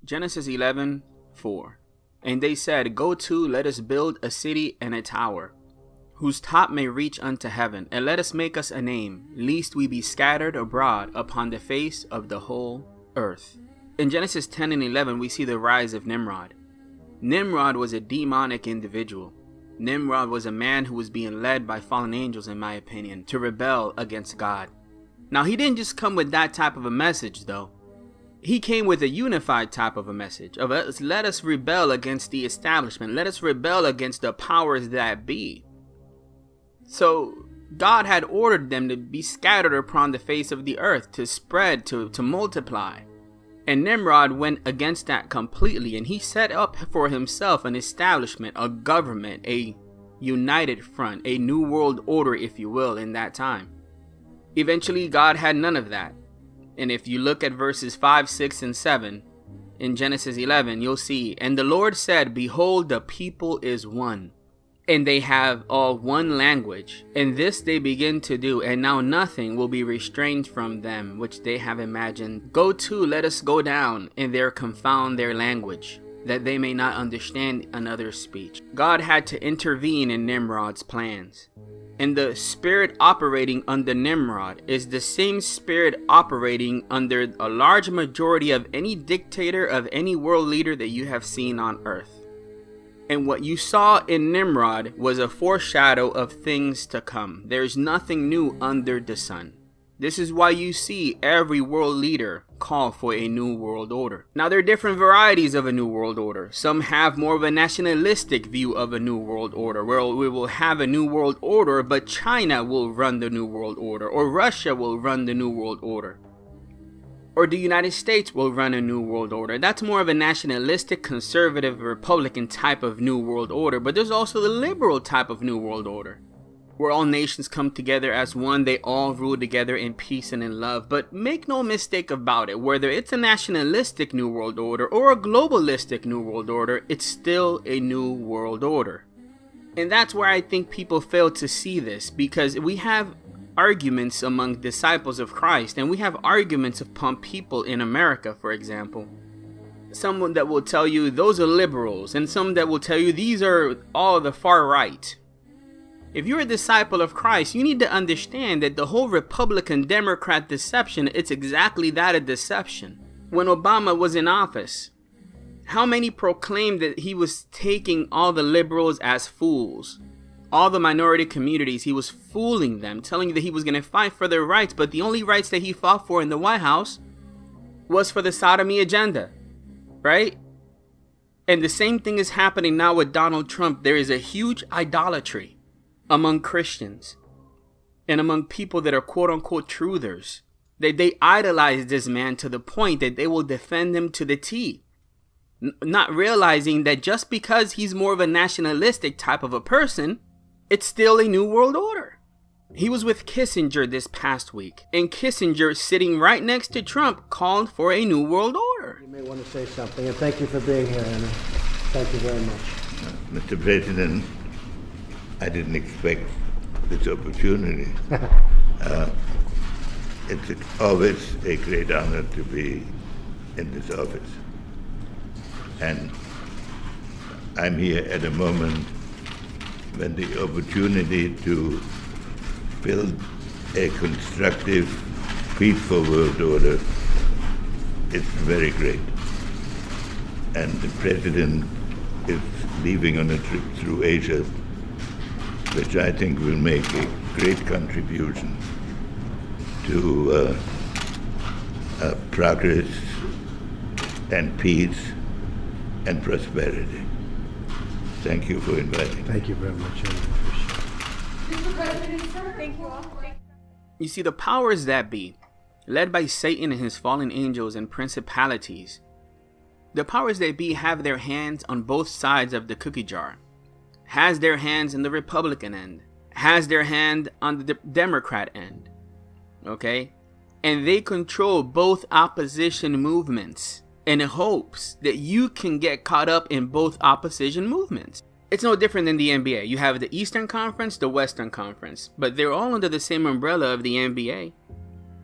Genesis 11:4. And they said, Go to, let us build a city and a tower, whose top may reach unto heaven, and let us make us a name, lest we be scattered abroad upon the face of the whole earth. In Genesis 10 and 11, we see the rise of Nimrod. Nimrod was a demonic individual. Nimrod was a man who was being led by fallen angels, in my opinion, to rebel against God. Now, he didn't just come with that type of a message, though. He came with a unified type of a message of let us rebel against the establishment. Let us rebel against the powers that be. So God had ordered them to be scattered upon the face of the earth, to spread, to multiply. And Nimrod went against that completely, and he set up for himself an establishment, a government, a united front, a new world order, if you will, in that time. Eventually, God had none of that. And if you look at verses 5, 6, and 7 in Genesis 11, you'll see, And the Lord said, Behold, the people is one, and they have all one language. And this they begin to do, and now nothing will be restrained from them, which they have imagined. Go to, let us go down, and there confound their language, that they may not understand another's speech. God had to intervene in Nimrod's plans. And the spirit operating under Nimrod is the same spirit operating under a large majority of any dictator, of any world leader that you have seen on earth. And what you saw in Nimrod was a foreshadow of things to come. There's nothing new under the sun. This is why you see every world leader call for a new world order. Now, there are different varieties of a new world order. Some have more of a nationalistic view of a new world order, where we will have a new world order, but China will run the new world order, or Russia will run the new world order, or the United States will run a new world order. That's more of a nationalistic, conservative, Republican type of new world order. But there's also the liberal type of new world order, where all nations come together as one. They all rule together in peace and in love. But make no mistake about it, whether it's a nationalistic new world order or a globalistic new world order, it's still a new world order. And that's where I think people fail to see this, because we have arguments among disciples of Christ, and we have arguments upon people in America, for example. Someone that will tell you those are liberals, and some that will tell you these are all the far right. If you're a disciple of Christ, you need to understand that the whole Republican Democrat deception, it's exactly that, a deception. When Obama was in office, how many proclaimed that he was taking all the liberals as fools? All the minority communities, he was fooling them, telling you that he was going to fight for their rights, but the only rights that he fought for in the White House was for the sodomy agenda, right? And the same thing is happening now with Donald Trump. There is a huge idolatry among Christians and among people that are quote-unquote truthers. They idolize this man to the point that they will defend him to the T. Not realizing that just because he's more of a nationalistic type of a person, it's still a new world order. He was with Kissinger this past week, and Kissinger, sitting right next to Trump, called for a new world order. You may want to say something, and thank you for being here, Anna. Thank you very much. Mr. President, I didn't expect this opportunity. It's always a great honor to be in this office. And I'm here at a moment when the opportunity to build a constructive, peaceful world order is very great. And the President is leaving on a trip through Asia, which I think will make a great contribution to progress and peace and prosperity. Thank you for inviting me. Thank you very much. Mr. President, sir. Thank you all. You see, the powers that be, led by Satan and his fallen angels and principalities, the powers that be have their hands on both sides of the cookie jar. Has their hands in the Republican end, has their hand on the Democrat end, okay? And they control both opposition movements in hopes that you can get caught up in both opposition movements. It's no different than the NBA. You have the Eastern Conference, the Western Conference, but they're all under the same umbrella of the NBA.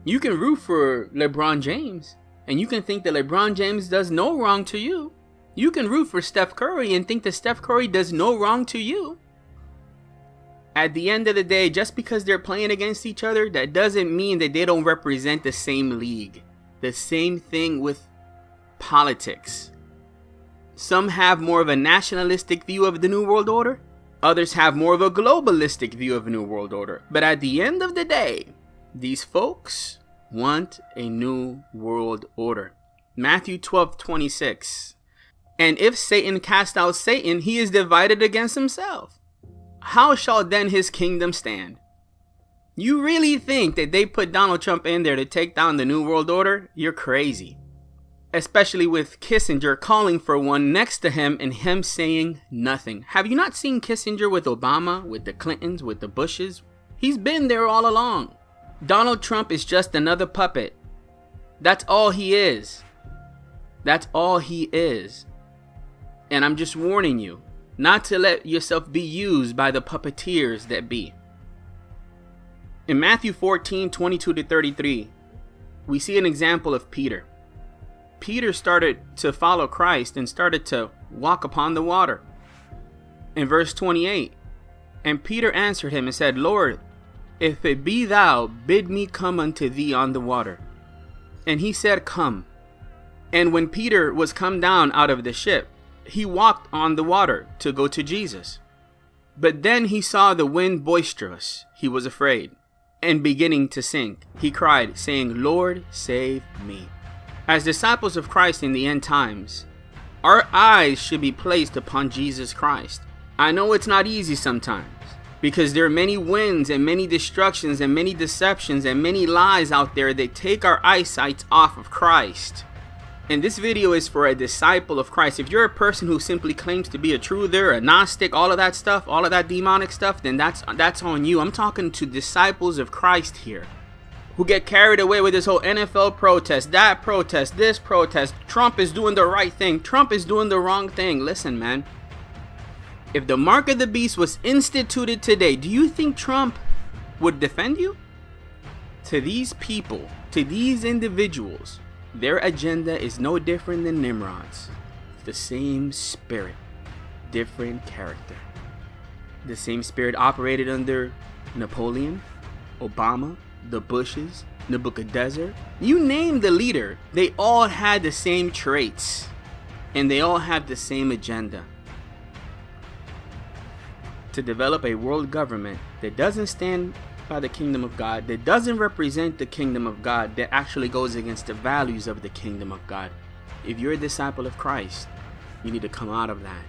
You can root for LeBron James, And you can think that LeBron James does no wrong to you. You can root for Steph Curry and think that Steph Curry does no wrong to you. At the end of the day, just because they're playing against each other, that doesn't mean that they don't represent the same league. The same thing with politics. Some have more of a nationalistic view of the New World Order. Others have more of a globalistic view of the New World Order. But at the end of the day, these folks want a new world order. Matthew 12:26. And if Satan cast out Satan, he is divided against himself. How shall then his kingdom stand? You really think that they put Donald Trump in there to take down the New World Order? You're crazy. Especially with Kissinger calling for one next to him and him saying nothing. Have you not seen Kissinger with Obama, with the Clintons, with the Bushes? He's been there all along. Donald Trump is just another puppet. That's all he is. That's all he is. And I'm just warning you not to let yourself be used by the puppeteers that be. In Matthew 14:22-33, we see an example of Peter. Peter started to follow Christ and started to walk upon the water. In verse 28, and Peter answered him and said, Lord, if it be thou, bid me come unto thee on the water. And he said, come. And when Peter was come down out of the ship, he walked on the water to go to Jesus. But then he saw the wind boisterous. He was afraid, and beginning to sink, he cried, saying, Lord, save me. As disciples of Christ in the end times, our eyes should be placed upon Jesus Christ. I know it's not easy sometimes, because there are many winds and many destructions and many deceptions and many lies out there that take our eyesight off of Christ. And this video is for a disciple of Christ. If you're a person who simply claims to be a truther, a Gnostic, all of that stuff, all of that demonic stuff, then that's on you. I'm talking to disciples of Christ here, who get carried away with this whole NFL protest, that protest, this protest. Trump is doing the right thing. Trump is doing the wrong thing. Listen, man. If the mark of the beast was instituted today, do you think Trump would defend you? To these people, to these individuals, their agenda is no different than Nimrod's. The same spirit, different character. The same spirit operated under Napoleon, Obama, the Bushes, Nebuchadnezzar. You name the leader, they all had the same traits. And they all have the same agenda. To develop a world government that doesn't stand by the kingdom of God, that doesn't represent the kingdom of God, that actually goes against the values of the kingdom of God. If you're a disciple of Christ, you need to come out of that.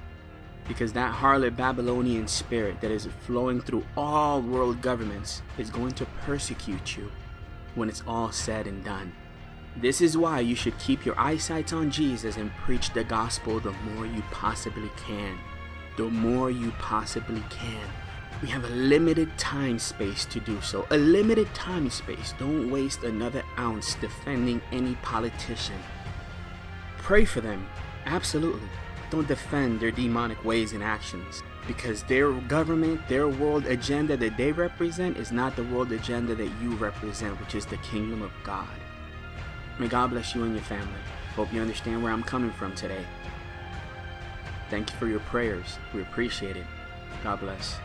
Because that harlot Babylonian spirit that is flowing through all world governments is going to persecute you when it's all said and done. This is why you should keep your eyesight on Jesus and preach the gospel the more you possibly can. The more you possibly can. We have a limited time space to do so. A limited time space. Don't waste another ounce defending any politician. Pray for them. Absolutely. Don't defend their demonic ways and actions. Because their government, their world agenda that they represent is not the world agenda that you represent, which is the kingdom of God. May God bless you and your family. Hope you understand where I'm coming from today. Thank you for your prayers. We appreciate it. God bless.